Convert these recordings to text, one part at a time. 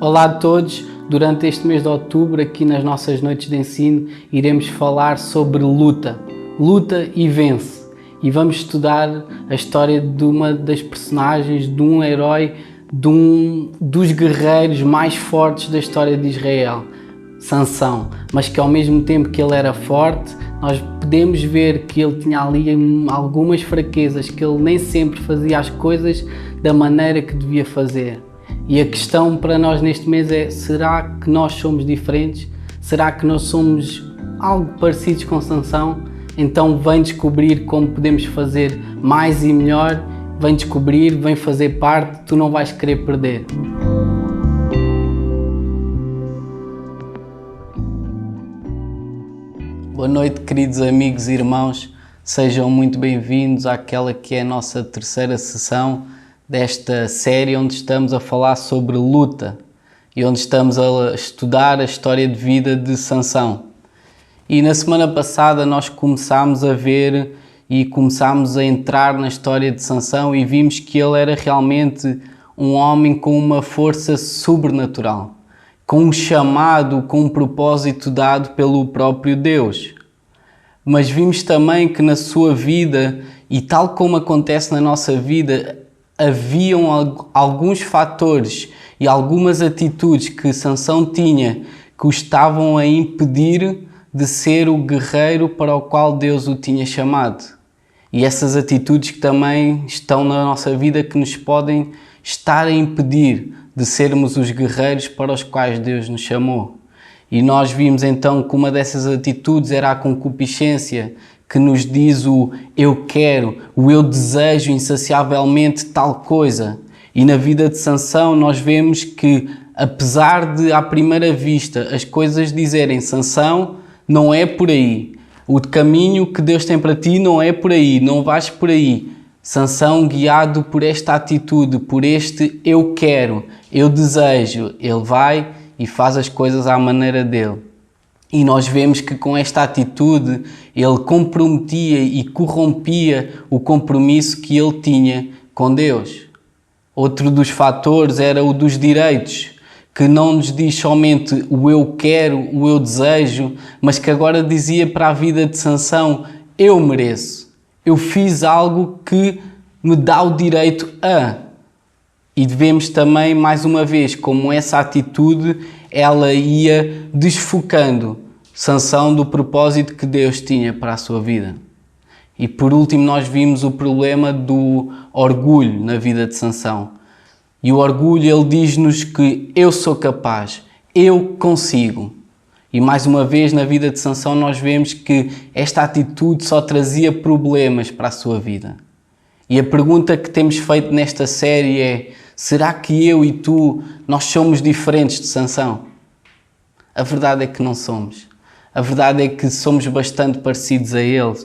Olá a todos! Durante este mês de outubro, aqui nas nossas noites de ensino, iremos falar sobre luta. Luta e vence. E vamos estudar a história de uma das personagens, de um herói, dos guerreiros mais fortes da história de Israel, Sansão. Mas que ao mesmo tempo que ele era forte, nós podemos ver que ele tinha ali algumas fraquezas, que ele nem sempre fazia as coisas da maneira que devia fazer. E a questão para nós neste mês é: será que nós somos diferentes? Será que nós somos algo parecidos com Sansão? Então vem descobrir como podemos fazer mais e melhor. Vem descobrir, vem fazer parte, tu não vais querer perder. Boa noite, queridos amigos e irmãos. Sejam muito bem-vindos àquela que é a nossa terceira sessão desta série onde estamos a falar sobre luta e onde estamos a estudar a história de vida de Sansão. E na semana passada nós começámos a ver e começámos a entrar na história de Sansão e vimos que ele era realmente um homem com uma força sobrenatural, com um chamado, com um propósito dado pelo próprio Deus. Mas vimos também que na sua vida, e tal como acontece na nossa vida, haviam alguns fatores e algumas atitudes que Sansão tinha que o estavam a impedir de ser o guerreiro para o qual Deus o tinha chamado. E essas atitudes que também estão na nossa vida que nos podem estar a impedir de sermos os guerreiros para os quais Deus nos chamou. E nós vimos então que uma dessas atitudes era a concupiscência, que nos diz o eu quero, o eu desejo insaciavelmente tal coisa. E na vida de Sansão nós vemos que, apesar de à primeira vista as coisas dizerem: Sansão, não é por aí, o caminho que Deus tem para ti não é por aí, não vais por aí. Sansão, guiado por esta atitude, por este eu quero, eu desejo, ele vai e faz as coisas à maneira dele. E nós vemos que com esta atitude ele comprometia e corrompia o compromisso que ele tinha com Deus. Outro dos fatores era o dos direitos, que não nos diz somente o eu quero, o eu desejo, mas que agora dizia para a vida de Sansão: eu mereço, eu fiz algo que me dá o direito a. E vemos também, mais uma vez, como essa atitude ela ia desfocando Sansão do propósito que Deus tinha para a sua vida. E por último nós vimos o problema do orgulho na vida de Sansão. E o orgulho, ele diz-nos que eu sou capaz, eu consigo. E mais uma vez na vida de Sansão nós vemos que esta atitude só trazia problemas para a sua vida. E a pergunta que temos feito nesta série é: será que eu e tu, nós somos diferentes de Sansão? A verdade é que não somos. A verdade é que somos bastante parecidos a ele.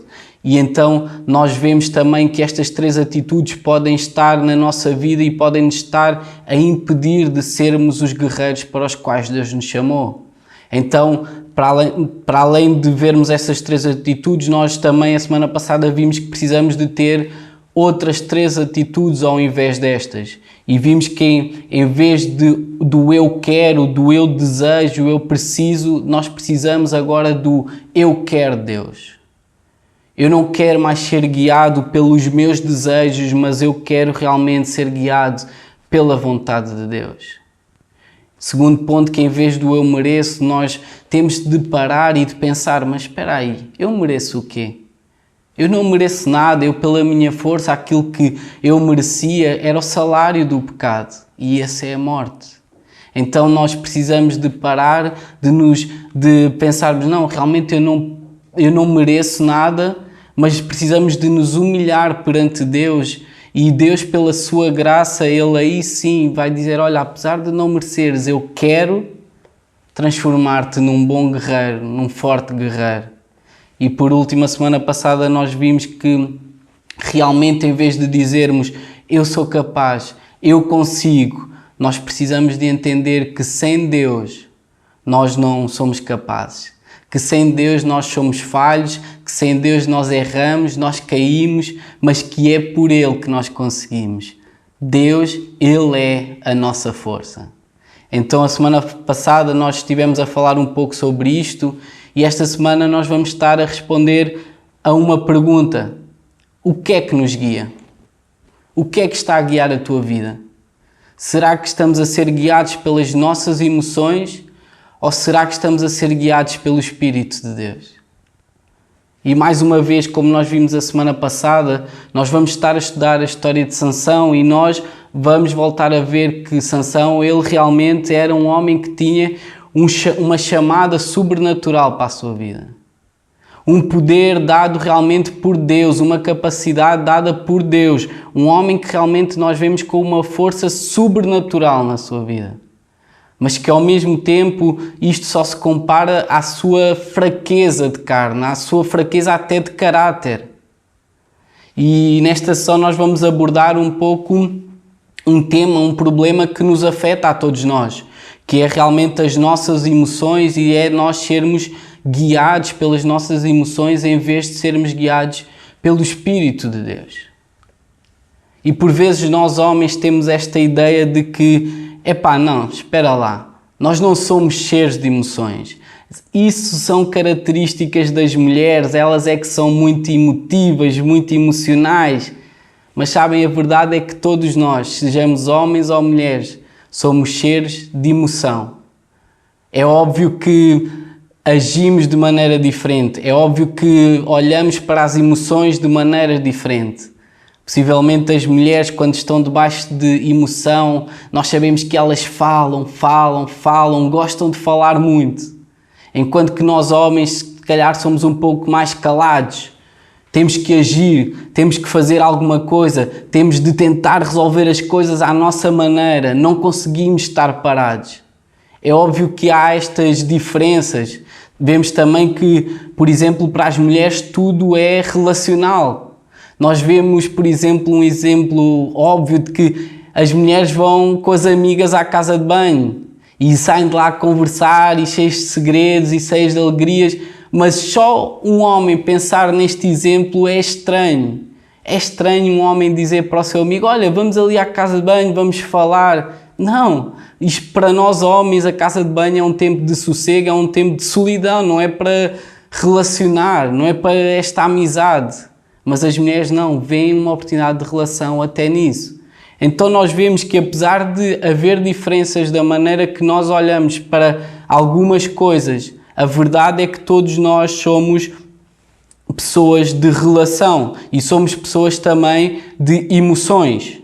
E então nós vemos também que estas três atitudes podem estar na nossa vida e podem nos estar a impedir de sermos os guerreiros para os quais Deus nos chamou. Então, para além de vermos essas três atitudes, nós também a semana passada vimos que precisamos de ter outras três atitudes ao invés destas. E vimos que em vez do eu quero, do eu desejo, eu preciso, nós precisamos agora do eu quero Deus. Eu não quero mais ser guiado pelos meus desejos, mas eu quero realmente ser guiado pela vontade de Deus. Segundo ponto, que em vez do eu mereço, nós temos de parar e de pensar: mas espera aí, eu mereço o quê? Eu não mereço nada, eu pela minha força, aquilo que eu merecia era o salário do pecado, e essa é a morte. Então nós precisamos de parar, de pensarmos: não, realmente eu não mereço nada, mas precisamos de nos humilhar perante Deus, e Deus pela sua graça, Ele aí sim vai dizer: olha, apesar de não mereceres, eu quero transformar-te num bom guerreiro, num forte guerreiro. E por último, a semana passada nós vimos que realmente, em vez de dizermos eu sou capaz, eu consigo, nós precisamos de entender que sem Deus nós não somos capazes. Que sem Deus nós somos falhos, que sem Deus nós erramos, nós caímos, mas que é por Ele que nós conseguimos. Deus, Ele é a nossa força. Então a semana passada nós estivemos a falar um pouco sobre isto e esta semana nós vamos estar a responder a uma pergunta. O que é que nos guia? O que é que está a guiar a tua vida? Será que estamos a ser guiados pelas nossas emoções ou será que estamos a ser guiados pelo Espírito de Deus? E mais uma vez, como nós vimos a semana passada, nós vamos estar a estudar a história de Sansão e nós vamos voltar a ver que Sansão, ele realmente era um homem que tinha uma chamada sobrenatural para a sua vida. Um poder dado realmente por Deus, uma capacidade dada por Deus. Um homem que realmente nós vemos com uma força sobrenatural na sua vida. Mas que ao mesmo tempo isto só se compara à sua fraqueza de carne, à sua fraqueza até de caráter. E nesta sessão nós vamos abordar um pouco um tema, um problema que nos afeta a todos nós, que é realmente as nossas emoções e é nós sermos guiados pelas nossas emoções em vez de sermos guiados pelo Espírito de Deus. E por vezes nós homens temos esta ideia de que não, espera lá, nós não somos seres de emoções. Isso são características das mulheres, elas é que são muito emotivas, muito emocionais. Mas sabem, a verdade é que todos nós, sejamos homens ou mulheres, somos seres de emoção. É óbvio que agimos de maneira diferente, é óbvio que olhamos para as emoções de maneira diferente. Possivelmente as mulheres, quando estão debaixo de emoção, nós sabemos que elas falam, gostam de falar muito. Enquanto que nós homens, se calhar, somos um pouco mais calados. Temos que agir, temos que fazer alguma coisa, temos de tentar resolver as coisas à nossa maneira, não conseguimos estar parados. É óbvio que há estas diferenças. Vemos também que, por exemplo, para as mulheres tudo é relacional. Nós vemos, por exemplo, um exemplo óbvio de que as mulheres vão com as amigas à casa de banho e saem de lá a conversar e cheios de segredos e cheios de alegrias, mas só um homem pensar neste exemplo é estranho. É estranho um homem dizer para o seu amigo, olha, vamos ali à casa de banho, vamos falar. Não, isto para nós homens, a casa de banho é um tempo de sossego, é um tempo de solidão, não é para relacionar, não é para esta amizade. Mas as mulheres não, veem uma oportunidade de relação até nisso. Então nós vemos que apesar de haver diferenças da maneira que nós olhamos para algumas coisas, a verdade é que todos nós somos pessoas de relação e somos pessoas também de emoções.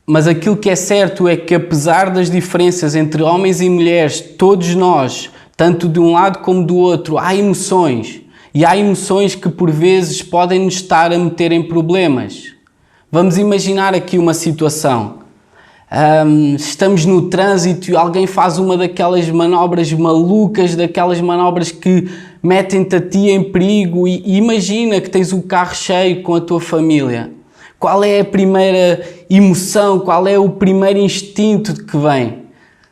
Mas aquilo que é certo é que apesar das diferenças entre homens e mulheres, todos nós, tanto de um lado como do outro, há emoções. E há emoções que por vezes podem nos estar a meter em problemas. Vamos imaginar aqui uma situação. Estamos no trânsito e alguém faz uma daquelas manobras malucas, daquelas manobras que metem-te a ti em perigo e imagina que tens o carro cheio com a tua família. Qual é a primeira emoção, qual é o primeiro instinto que vem?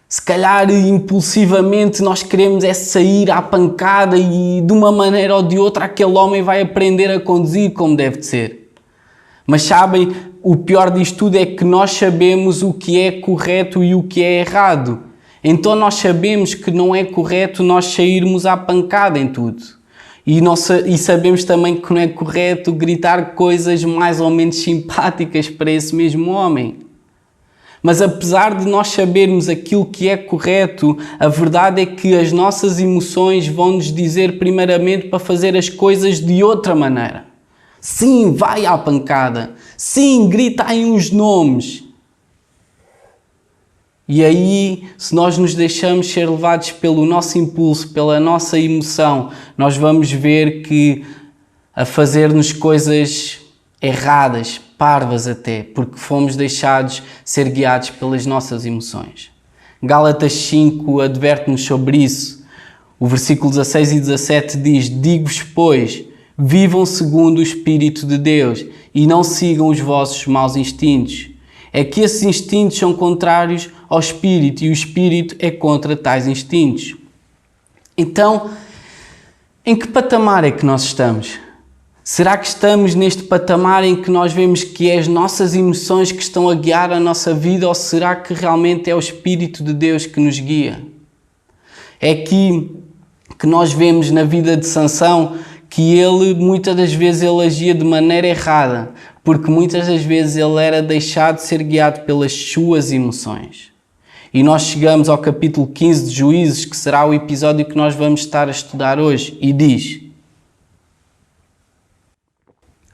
Se calhar impulsivamente nós queremos é sair à pancada e de uma maneira ou de outra aquele homem vai aprender a conduzir como deve de ser. Mas sabem, o pior disto tudo é que nós sabemos o que é correto e o que é errado. Então nós sabemos que não é correto nós sairmos à pancada em tudo. E sabemos também que não é correto gritar coisas mais ou menos simpáticas para esse mesmo homem. Mas apesar de nós sabermos aquilo que é correto, a verdade é que as nossas emoções vão nos dizer primeiramente para fazer as coisas de outra maneira. Sim, vai à pancada. Sim, grita aí uns nomes. E aí, se nós nos deixamos ser levados pelo nosso impulso, pela nossa emoção, nós vamos ver que a fazer-nos coisas erradas, parvas até, porque fomos deixados ser guiados pelas nossas emoções. Gálatas 5 adverte-nos sobre isso. O versículo 16 e 17 diz: digo-vos, pois, vivam segundo o Espírito de Deus e não sigam os vossos maus instintos. É que esses instintos são contrários ao Espírito e o Espírito é contra tais instintos. Então, em que patamar é que nós estamos? Será que estamos neste patamar em que nós vemos que é as nossas emoções que estão a guiar a nossa vida, ou será que realmente é o Espírito de Deus que nos guia? É aqui que nós vemos na vida de Sansão que muitas das vezes ele agia de maneira errada, porque muitas das vezes ele era deixado de ser guiado pelas suas emoções. E nós chegamos ao capítulo 15 de Juízes, que será o episódio que nós vamos estar a estudar hoje, e diz: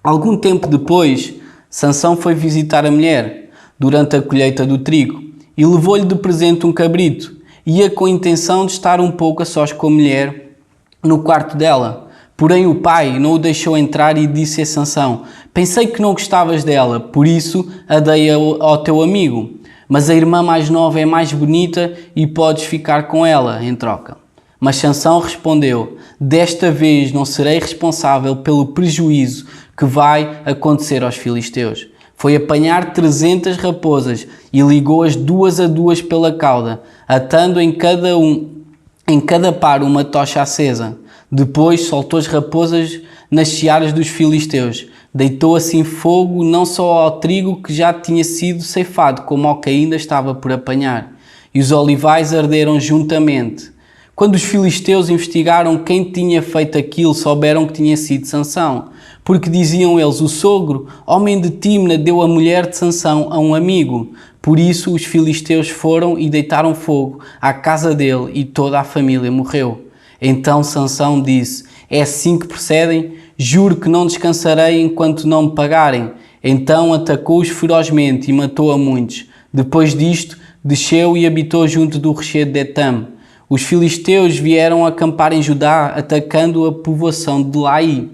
algum tempo depois, Sansão foi visitar a mulher durante a colheita do trigo e levou-lhe de presente um cabrito. Ia com a intenção de estar um pouco a sós com a mulher no quarto dela. Porém o pai não o deixou entrar e disse a Sansão: pensei que não gostavas dela, por isso a dei ao teu amigo. Mas a irmã mais nova é mais bonita e podes ficar com ela em troca. Mas Sansão respondeu: desta vez não serei responsável pelo prejuízo que vai acontecer aos filisteus. Foi apanhar 300 raposas e ligou-as 2 a 2 pela cauda, atando em cada par uma tocha acesa. Depois soltou as raposas nas searas dos filisteus. Deitou assim fogo não só ao trigo que já tinha sido ceifado, como ao que ainda estava por apanhar. E os olivais arderam juntamente. Quando os filisteus investigaram quem tinha feito aquilo, souberam que tinha sido Sansão. Porque diziam eles: o sogro, homem de Tímna, deu a mulher de Sansão a um amigo. Por isso os filisteus foram e deitaram fogo à casa dele e toda a família morreu. Então Sansão disse: é assim que procedem? Juro que não descansarei enquanto não me pagarem. Então atacou-os ferozmente e matou a muitos. Depois disto, desceu e habitou junto do rochedo de Etam. Os filisteus vieram acampar em Judá, atacando a povoação de Laí.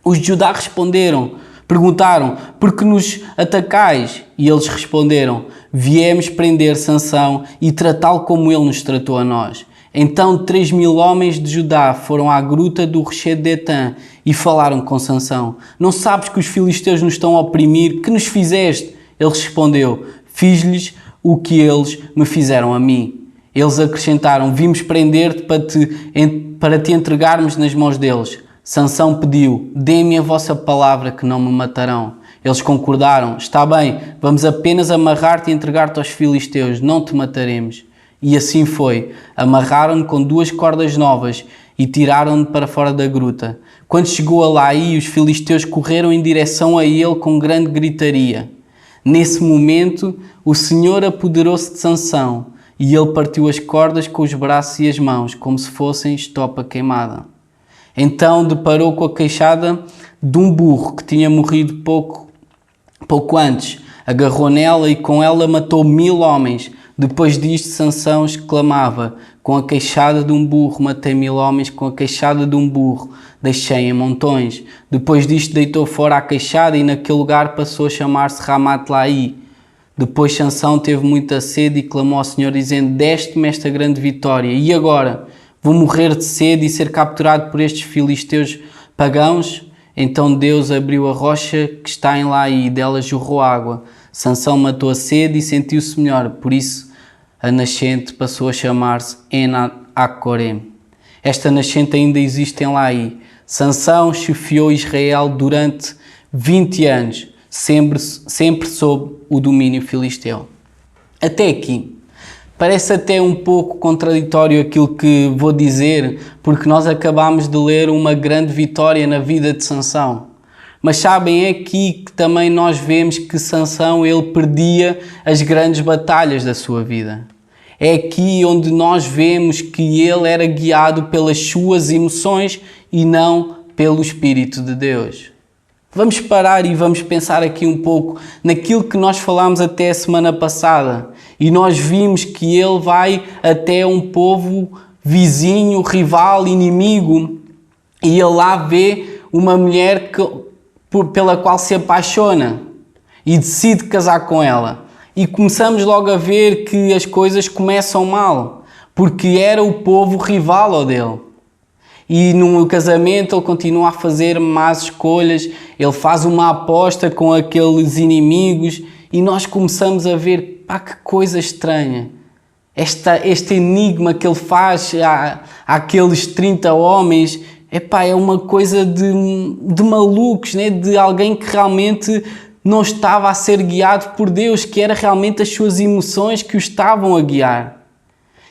Os de Judá perguntaram: por que nos atacais? E eles responderam: viemos prender Sansão e tratá-lo como ele nos tratou a nós. Então 3.000 homens de Judá foram à gruta do rochedo de Etã e falaram com Sansão: não sabes que os filisteus nos estão a oprimir? Que nos fizeste? Ele respondeu: fiz-lhes o que eles me fizeram a mim. Eles acrescentaram: vimos prender-te para te entregarmos nas mãos deles. Sansão pediu: dê-me a vossa palavra que não me matarão. Eles concordaram: está bem, vamos apenas amarrar-te e entregar-te aos filisteus, não te mataremos. E assim foi. Amarraram-no com 2 cordas novas e tiraram-no para fora da gruta. Quando chegou a Laí, os filisteus correram em direção a ele com grande gritaria. Nesse momento, o Senhor apoderou-se de Sansão e ele partiu as cordas com os braços e as mãos, como se fossem estopa queimada. Então deparou com a queixada de um burro que tinha morrido pouco antes. Agarrou nela e com ela matou 1.000 homens. Depois disto, Sansão exclamava: com a queixada de um burro matei 1.000 homens, com a queixada de um burro deixei em montões. Depois disto deitou fora a queixada e naquele lugar passou a chamar-se Ramat-Laí. Depois Sansão teve muita sede e clamou ao Senhor dizendo: deste-me esta grande vitória, e agora? Vou morrer de sede e ser capturado por estes filisteus pagãos? Então Deus abriu a rocha que está em Laí e dela jorrou água. Sansão matou a sede e sentiu-se melhor, por isso a nascente passou a chamar-se En-Hakorem. Esta nascente ainda existe em Laí. Sansão chefiou Israel durante 20 anos, sempre sob o domínio filisteu. Até aqui, parece até um pouco contraditório aquilo que vou dizer, porque nós acabamos de ler uma grande vitória na vida de Sansão. Mas sabem, é aqui que também nós vemos que Sansão ele perdia as grandes batalhas da sua vida. É aqui onde nós vemos que ele era guiado pelas suas emoções e não pelo Espírito de Deus. Vamos parar e vamos pensar aqui um pouco naquilo que nós falámos até a semana passada. E nós vimos que ele vai até um povo vizinho, rival, inimigo, e ele lá vê uma mulher pela qual se apaixona e decide casar com ela. E começamos logo a ver que as coisas começam mal, porque era o povo rival ao dele. E no casamento ele continua a fazer más escolhas, ele faz uma aposta com aqueles inimigos e nós começamos a ver, pá, que coisa estranha. Este enigma que ele faz àqueles 30 homens epá, é uma coisa de malucos, né? De alguém que realmente não estava a ser guiado por Deus, que era realmente as suas emoções que o estavam a guiar.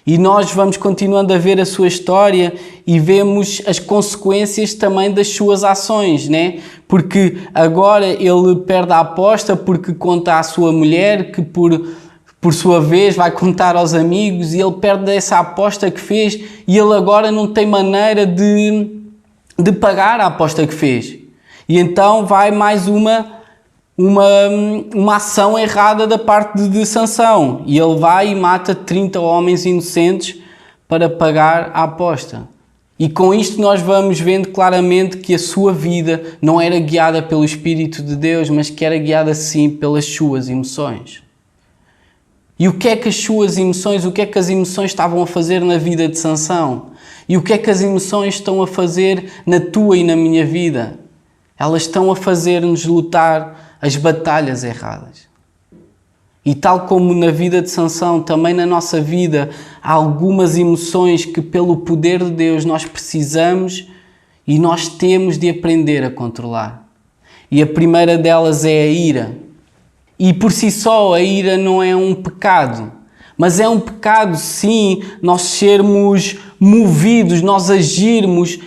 E nós vamos continuando a ver a sua história e vemos as consequências também das suas ações, né? Porque agora ele perde a aposta porque conta à sua mulher, que por sua vez vai contar aos amigos, e ele perde essa aposta que fez e ele agora não tem maneira de pagar a aposta que fez. E então vai mais uma ação errada da parte de Sansão, e ele vai e mata 30 homens inocentes para pagar a aposta. E com isto nós vamos vendo claramente que a sua vida não era guiada pelo Espírito de Deus, mas que era guiada sim pelas suas emoções. E o que é que as suas emoções, o que é que as emoções estavam a fazer na vida de Sansão? E o que é que as emoções estão a fazer na tua e na minha vida? Elas estão a fazer-nos lutar as batalhas erradas. E tal como na vida de Sansão, também na nossa vida há algumas emoções que pelo poder de Deus nós precisamos e nós temos de aprender a controlar. E a primeira delas é a ira. E por si só a ira não é um pecado, mas é um pecado sim nós sermos movidos, nós agirmos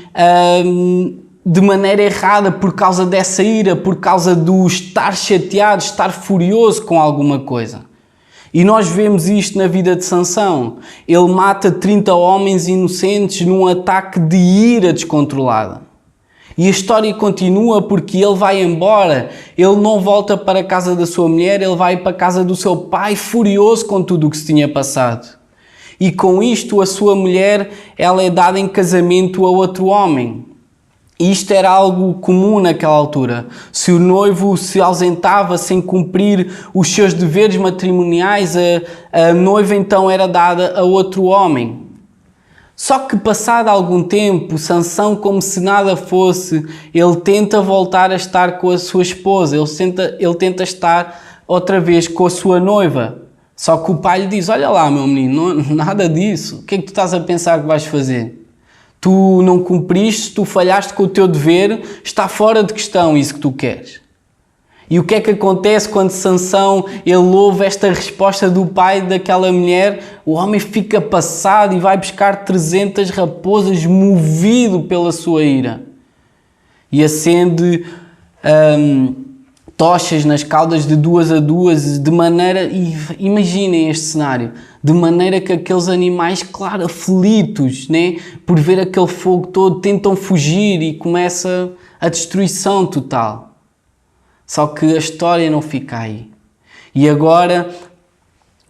de maneira errada por causa dessa ira, por causa do estar chateado, estar furioso com alguma coisa. E nós vemos isto na vida de Sansão. Ele mata 30 homens inocentes num ataque de ira descontrolada. E a história continua porque ele vai embora, ele não volta para a casa da sua mulher, ele vai para a casa do seu pai furioso com tudo o que se tinha passado. E com isto a sua mulher, ela é dada em casamento a outro homem. E isto era algo comum naquela altura. Se o noivo se ausentava sem cumprir os seus deveres matrimoniais, a noiva então era dada a outro homem. Só que passado algum tempo, Sansão, como se nada fosse, ele tenta voltar a estar com a sua esposa, ele tenta estar outra vez com a sua noiva. Só que o pai lhe diz, olha lá meu menino, nada disso, o que é que tu estás a pensar que vais fazer? Tu não cumpriste, tu falhaste com o teu dever, está fora de questão isso que tu queres. E o que é que acontece quando Sansão ele ouve esta resposta do pai daquela mulher? O homem fica passado e vai buscar 300 raposas movido pela sua ira. E acende tochas nas caudas de 2 a 2, de maneira, e imaginem este cenário, de maneira que aqueles animais, claro, aflitos, né, por ver aquele fogo todo, tentam fugir e começa a destruição total. Só que a história não fica aí. E agora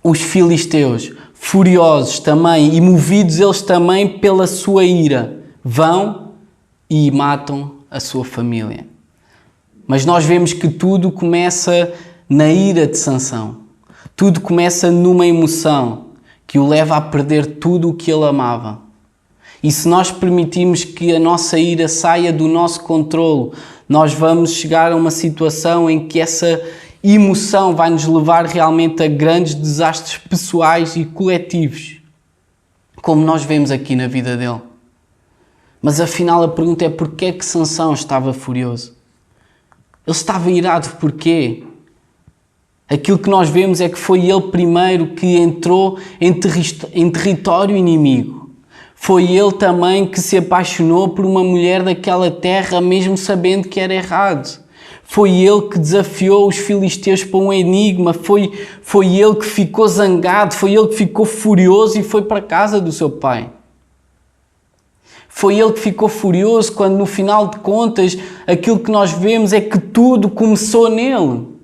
os filisteus, furiosos também e movidos eles também pela sua ira, vão e matam a sua família. Mas nós vemos que tudo começa na ira de Sansão. Tudo começa numa emoção que o leva a perder tudo o que ele amava. E se nós permitirmos que a nossa ira saia do nosso controlo, nós vamos chegar a uma situação em que essa emoção vai nos levar realmente a grandes desastres pessoais e coletivos, como nós vemos aqui na vida dele. Mas afinal a pergunta é porquê que Sansão estava furioso? Ele estava irado porquê? Aquilo que nós vemos é que foi ele primeiro que entrou em território inimigo. Foi ele também que se apaixonou por uma mulher daquela terra, mesmo sabendo que era errado. Foi ele que desafiou os filisteus para um enigma. Foi ele que ficou zangado, foi ele que ficou furioso e foi para a casa do seu pai. Foi ele que ficou furioso quando, no final de contas, aquilo que nós vemos é que tudo começou nele.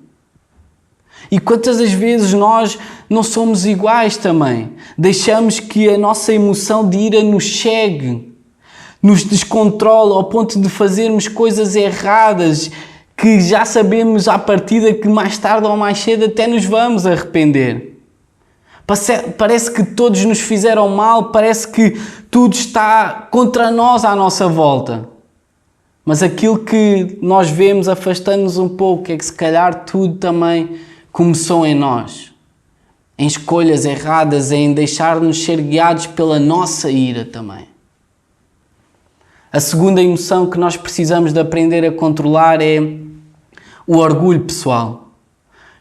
E quantas das vezes nós não somos iguais também? Deixamos que a nossa emoção de ira nos chegue, nos descontrola ao ponto de fazermos coisas erradas que já sabemos à partida que mais tarde ou mais cedo até nos vamos arrepender. Parece que todos nos fizeram mal, parece que tudo está contra nós à nossa volta. Mas aquilo que nós vemos afastando-nos um pouco é que se calhar tudo também começou em nós, em escolhas erradas, em deixar-nos ser guiados pela nossa ira também. A segunda emoção que nós precisamos de aprender a controlar é o orgulho pessoal.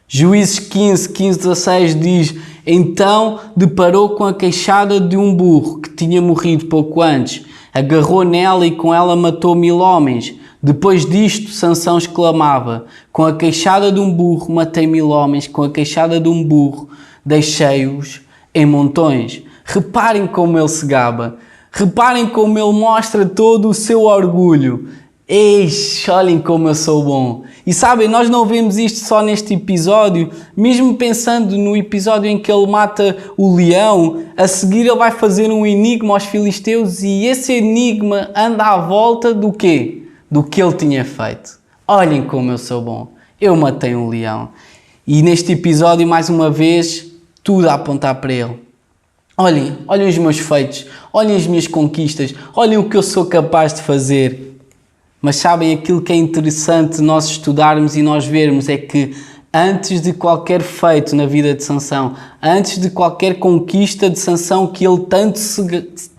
Juízes 15:16 diz: então deparou com a queixada de um burro que tinha morrido pouco antes. Agarrou nela e com ela matou 1000 homens. Depois disto, Sansão exclamava: com a queixada de um burro matei 1000 homens, com a queixada de um burro deixei-os em montões. Reparem como ele se gaba. Reparem como ele mostra todo o seu orgulho. Eixe, olhem como eu sou bom. E sabem, nós não vemos isto só neste episódio, mesmo pensando no episódio em que ele mata o leão, a seguir ele vai fazer um enigma aos filisteus e esse enigma anda à volta do quê? Do que ele tinha feito. Olhem como eu sou bom. Eu matei um leão. E neste episódio, mais uma vez, tudo a apontar para ele. Olhem os meus feitos, olhem as minhas conquistas, olhem o que eu sou capaz de fazer. Mas sabem, aquilo que é interessante nós estudarmos e nós vermos é que antes de qualquer feito na vida de Sansão, antes de qualquer conquista de Sansão que ele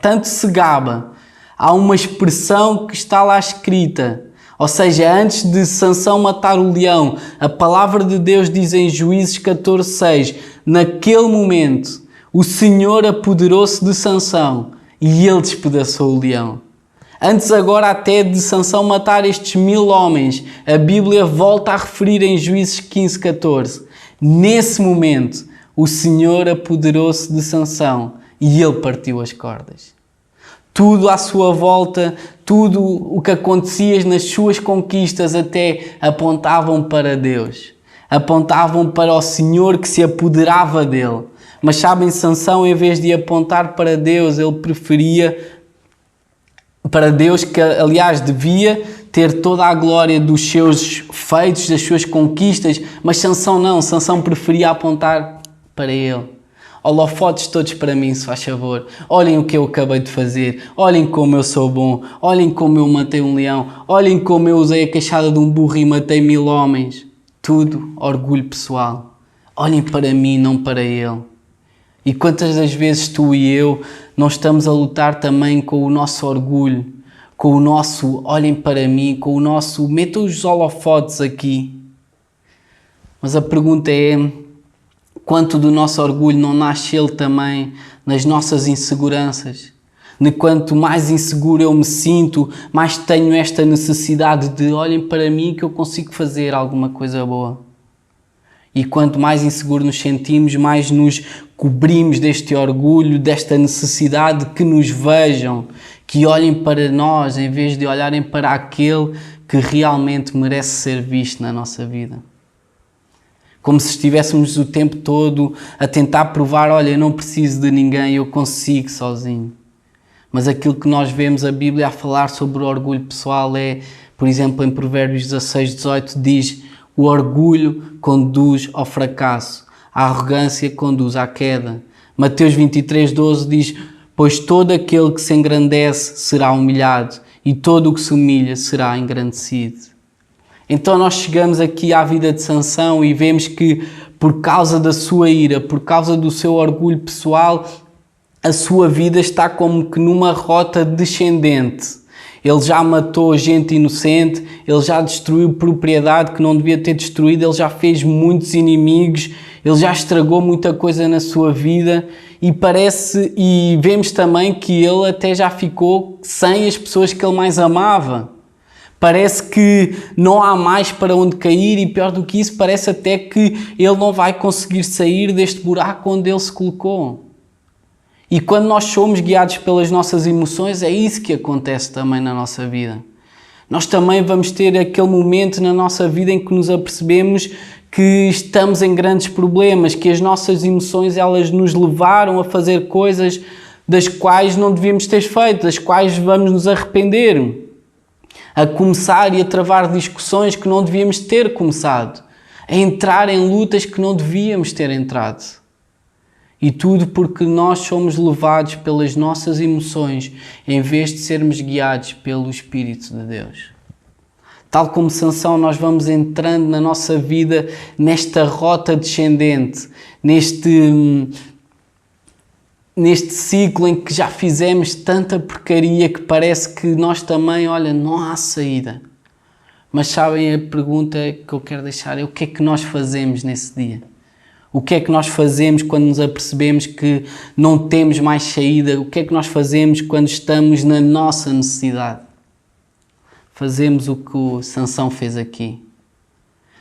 tanto se gaba, há uma expressão que está lá escrita. Ou seja, antes de Sansão matar o leão, a palavra de Deus diz em Juízes 14:6, naquele momento o Senhor apoderou-se de Sansão e ele despedaçou o leão. Antes agora até de Sansão matar estes 1000 homens, a Bíblia volta a referir em Juízes 15:14. Nesse momento, o Senhor apoderou-se de Sansão e ele partiu as cordas. Tudo à sua volta, tudo o que acontecia nas suas conquistas até apontavam para Deus. Apontavam para o Senhor que se apoderava dele. Mas sabem, Sansão, em vez de apontar para Deus, ele preferia para Deus, que aliás devia ter toda a glória dos seus feitos, das suas conquistas, mas Sansão não, Sansão preferia apontar para ele. Holofotes todos para mim, se faz favor. Olhem o que eu acabei de fazer, olhem como eu sou bom, olhem como eu matei um leão, olhem como eu usei a queixada de um burro e matei 1000 homens. Tudo orgulho pessoal. Olhem para mim, não para ele. E quantas das vezes tu e eu não estamos a lutar também com o nosso orgulho, com o nosso olhem para mim, com o nosso metam os holofotes aqui. Mas a pergunta é, quanto do nosso orgulho não nasce ele também nas nossas inseguranças? De quanto mais inseguro eu me sinto, mais tenho esta necessidade de olhem para mim que eu consigo fazer alguma coisa boa. E quanto mais inseguro nos sentimos, mais nos cobrimos deste orgulho, desta necessidade que nos vejam, que olhem para nós em vez de olharem para aquele que realmente merece ser visto na nossa vida. Como se estivéssemos o tempo todo a tentar provar, olha, eu não preciso de ninguém, eu consigo sozinho. Mas aquilo que nós vemos a Bíblia a falar sobre o orgulho pessoal é, por exemplo, em Provérbios 16:18 diz: o orgulho conduz ao fracasso, a arrogância conduz à queda. Mateus 23:12 diz: pois todo aquele que se engrandece será humilhado e todo o que se humilha será engrandecido. Então nós chegamos aqui à vida de Sansão e vemos que por causa da sua ira, por causa do seu orgulho pessoal, a sua vida está como que numa rota descendente. Ele já matou gente inocente, ele já destruiu propriedade que não devia ter destruído, ele já fez muitos inimigos, ele já estragou muita coisa na sua vida e vemos também que ele até já ficou sem as pessoas que ele mais amava. Parece que não há mais para onde cair e pior do que isso, parece até que ele não vai conseguir sair deste buraco onde ele se colocou. E quando nós somos guiados pelas nossas emoções, é isso que acontece também na nossa vida. Nós também vamos ter aquele momento na nossa vida em que nos apercebemos que estamos em grandes problemas, que as nossas emoções elas nos levaram a fazer coisas das quais não devíamos ter feito, das quais vamos nos arrepender, a começar e a travar discussões que não devíamos ter começado, a entrar em lutas que não devíamos ter entrado. E tudo porque nós somos levados pelas nossas emoções em vez de sermos guiados pelo Espírito de Deus. Tal como Sansão, nós vamos entrando na nossa vida nesta rota descendente, neste ciclo em que já fizemos tanta porcaria que parece que nós também, olha, não há saída. Mas sabem, a pergunta que eu quero deixar é: o que é que nós fazemos nesse dia? O que é que nós fazemos quando nos apercebemos que não temos mais saída? O que é que nós fazemos quando estamos na nossa necessidade? Fazemos o que o Sansão fez aqui.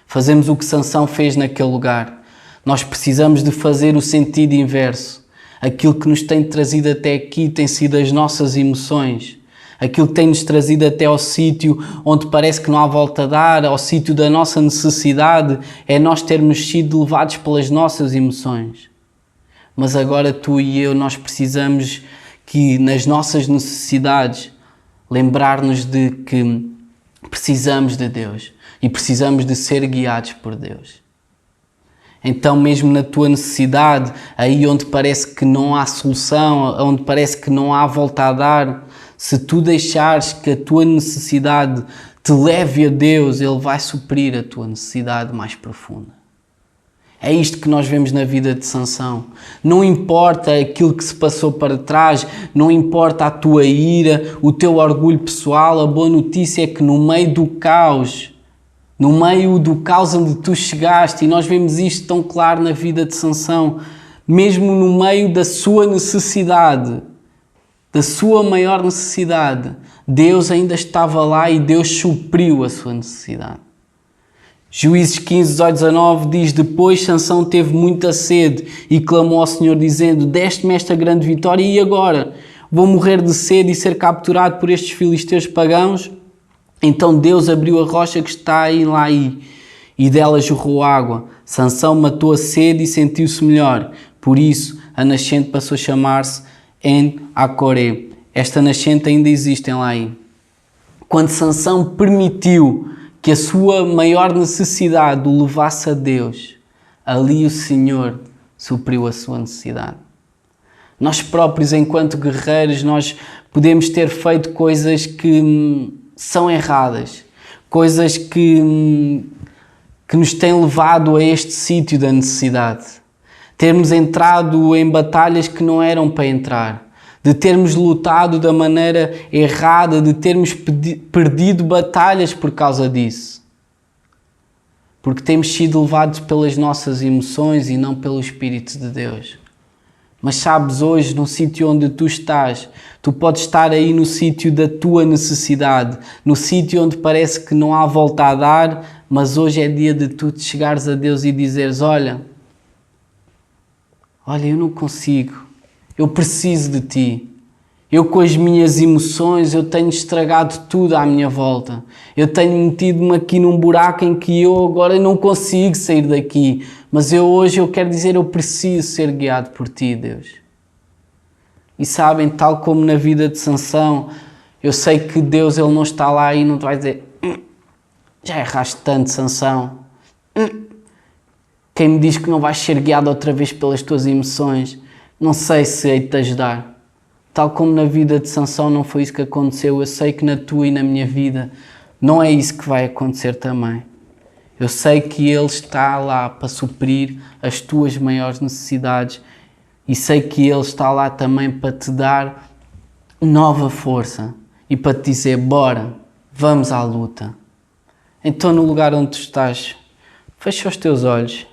Fazemos o que Sansão fez naquele lugar. Nós precisamos de fazer o sentido inverso. Aquilo que nos tem trazido até aqui tem sido as nossas emoções. Aquilo que tem-nos trazido até ao sítio onde parece que não há volta a dar, ao sítio da nossa necessidade, é nós termos sido levados pelas nossas emoções. Mas agora tu e eu, nós precisamos que nas nossas necessidades lembrar-nos de que precisamos de Deus e precisamos de ser guiados por Deus. Então, mesmo na tua necessidade, aí onde parece que não há solução, onde parece que não há volta a dar, se tu deixares que a tua necessidade te leve a Deus, Ele vai suprir a tua necessidade mais profunda. É isto que nós vemos na vida de Sansão. Não importa aquilo que se passou para trás, não importa a tua ira, o teu orgulho pessoal, a boa notícia é que no meio do caos onde tu chegaste, e nós vemos isto tão claro na vida de Sansão, mesmo no meio da sua necessidade, da sua maior necessidade, Deus ainda estava lá e Deus supriu a sua necessidade. Juízes 15, 18, 19 diz: depois Sansão teve muita sede e clamou ao Senhor dizendo: deste-me esta grande vitória e agora? Vou morrer de sede e ser capturado por estes filisteus pagãos? Então Deus abriu a rocha que está aí lá e dela jorrou água. Sansão matou a sede e sentiu-se melhor. Por isso a nascente passou a chamar-se En-Hacoré. Esta nascente ainda existe em Laí. Quando Sansão permitiu que a sua maior necessidade o levasse a Deus, ali o Senhor supriu a sua necessidade. Nós próprios, enquanto guerreiros, nós podemos ter feito coisas que são erradas, coisas que nos têm levado a este sítio da necessidade. Termos entrado em batalhas que não eram para entrar, de termos lutado da maneira errada, de termos perdido batalhas por causa disso. Porque temos sido levados pelas nossas emoções e não pelo Espírito de Deus. Mas sabes, hoje, no sítio onde tu estás, tu podes estar aí no sítio da tua necessidade, no sítio onde parece que não há volta a dar, mas hoje é dia de tu te chegares a Deus e dizeres: olha, eu não consigo, eu preciso de ti. Eu com as minhas emoções, eu tenho estragado tudo à minha volta. Eu tenho metido-me aqui num buraco em que eu agora não consigo sair daqui. Mas hoje eu quero dizer, eu preciso ser guiado por ti, Deus. E sabem, tal como na vida de Sansão, eu sei que Deus, Ele não está lá e não te vai dizer: já erraste tanto, Sansão. Quem me diz que não vais ser guiado outra vez pelas tuas emoções, não sei se hei de te ajudar. Tal como na vida de Sansão não foi isso que aconteceu, eu sei que na tua e na minha vida não é isso que vai acontecer também. Eu sei que Ele está lá para suprir as tuas maiores necessidades e sei que Ele está lá também para te dar nova força e para te dizer: bora, vamos à luta. Então, no lugar onde tu estás, fecha os teus olhos.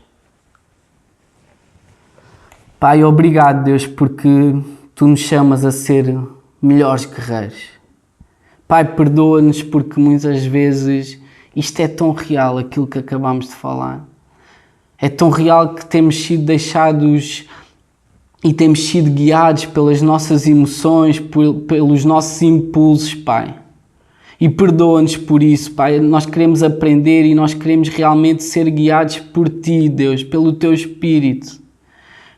Pai, obrigado, Deus, porque Tu nos chamas a ser melhores guerreiros. Pai, perdoa-nos porque muitas vezes isto é tão real, aquilo que acabámos de falar. É tão real que temos sido deixados e temos sido guiados pelas nossas emoções, pelos nossos impulsos, Pai. E perdoa-nos por isso, Pai. Nós queremos aprender e nós queremos realmente ser guiados por Ti, Deus, pelo Teu Espírito.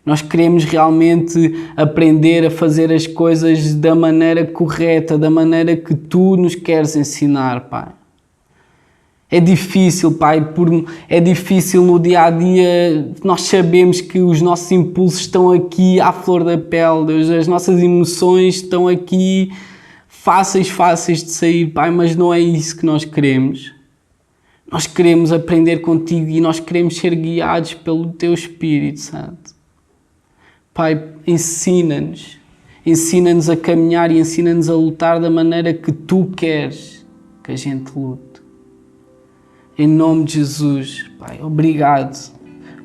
Nós queremos realmente aprender a fazer as coisas da maneira correta, da maneira que Tu nos queres ensinar, Pai. É difícil, Pai, é difícil no dia-a-dia. Nós sabemos que os nossos impulsos estão aqui à flor da pele, Deus. As nossas emoções estão aqui fáceis de sair, Pai, mas não é isso que nós queremos. Nós queremos aprender contigo e nós queremos ser guiados pelo Teu Espírito Santo. Pai, ensina-nos a caminhar e ensina-nos a lutar da maneira que Tu queres que a gente lute. Em nome de Jesus, Pai, obrigado.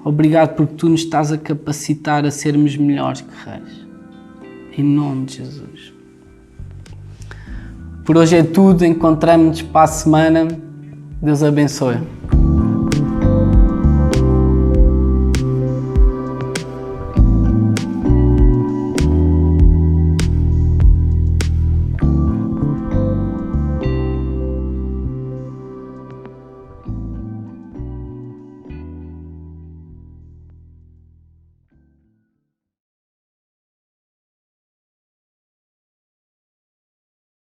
Obrigado porque Tu nos estás a capacitar a sermos melhores guerreiros. Em nome de Jesus. Por hoje é tudo. Encontramos-nos para a semana. Deus abençoe.